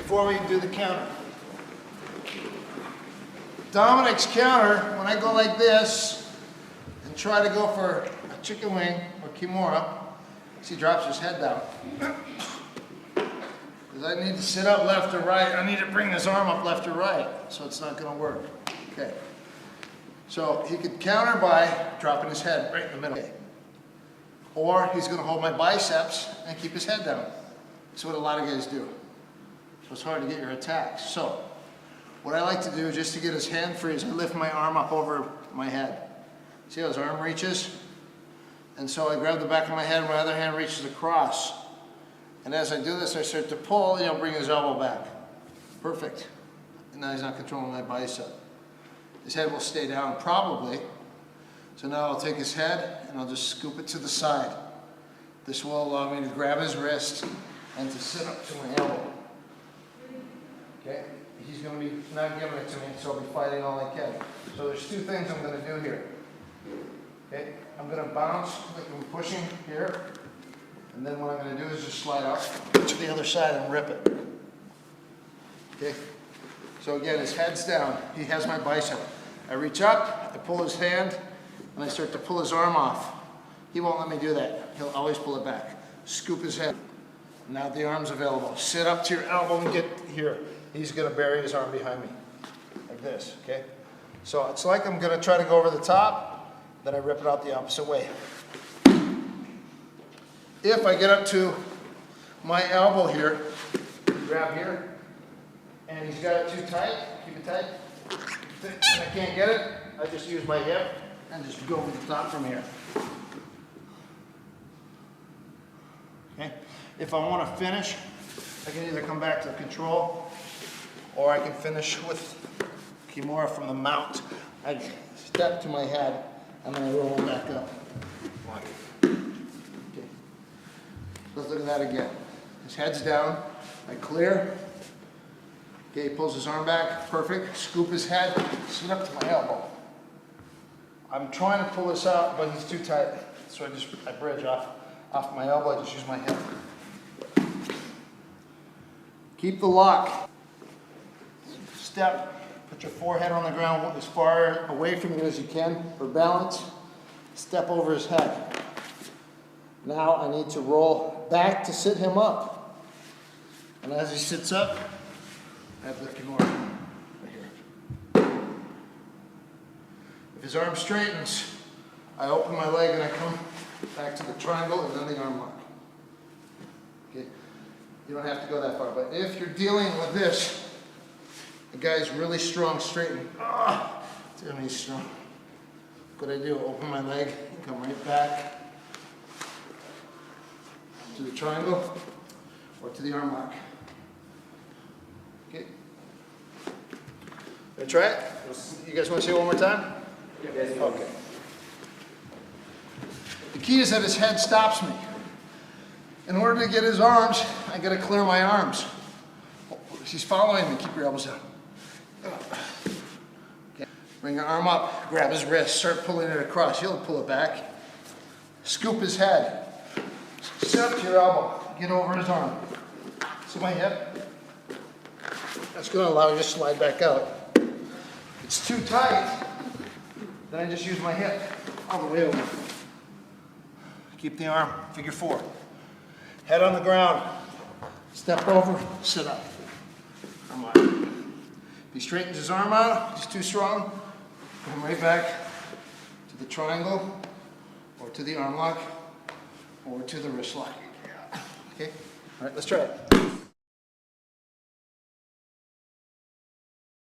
before we do the counter. Dominic's counter, when I go like this and try to go for a chicken wing or Kimura, he drops his head down. Because I need to sit up left or right. I need to bring his arm up left or right, so it's not going to work. Okay. So he could counter by dropping his head right in the middle. Okay. Or he's going to hold my biceps and keep his head down. That's what a lot of guys do. So it's hard to get your attacks. So what I like to do just to get his hand free is I lift my arm up over my head. See how his arm reaches? And so I grab the back of my head and my other hand reaches across. And as I do this, I start to pull and he'll bring his elbow back. Perfect. And now he's not controlling my bicep. His head will stay down probably. So now I'll take his head and I'll just scoop it to the side. This will allow me to grab his wrist and to sit up to my elbow. Okay? He's going to be not giving it to me, so I'll be fighting all I can. So there's two things I'm going to do here. Okay? I'm going to bounce like I'm pushing here. And then what I'm going to do is just slide up to the other side and rip it. Okay? So again, his head's down. He has my bicep. I reach up, I pull his hand, and I start to pull his arm off. He won't let me do that. He'll always pull it back. Scoop his head. Now the arm's available. Sit up to your elbow and get here. He's going to bury his arm behind me. Like this, okay? So it's like I'm going to try to go over the top, then I rip it out the opposite way. If I get up to my elbow here, grab here, and he's got it too tight, keep it tight, and I can't get it, I just use my hip and just go over the top from here. Okay? If I want to finish, I can either come back to control, or I can finish with Kimura from the mount. I step to my head, and then I roll back up. Okay. Let's look at that again. His head's down, I clear. Okay, he pulls his arm back, perfect. Scoop his head, sit up to my elbow. I'm trying to pull this out, but he's too tight. So I bridge off my elbow, I just use my hip. Keep the lock. Step, put your forehead on the ground as far away from you as you can for balance. Step over his head. Now I need to roll back to sit him up. And as he sits up, I have the Kimura right here. If his arm straightens, I open my leg and I come back to the triangle and then the arm lock. Okay? You don't have to go that far, but if you're dealing with this, the guy's really strong, straighten. Damn, he's strong. What I do, open my leg and come right back to the triangle or to the arm lock. Okay. Gonna try it? You guys want to see it one more time? Yes. Okay. The key is that his head stops me. In order to get his arms, I got to clear my arms. He's following me. Keep your elbows down. Okay. Bring your arm up. Grab his wrist. Start pulling it across. He'll pull it back. Scoop his head. Sit up to your elbow. Get over his arm. See my hip? That's going to allow you to slide back out. If it's too tight, then I just use my hip all the way over. Keep the arm, figure four. Head on the ground. Step over, sit up. Come on. If he straightens his arm out, he's too strong, come right back to the triangle, or to the arm lock, or to the wrist lock. Okay? All right, let's try it.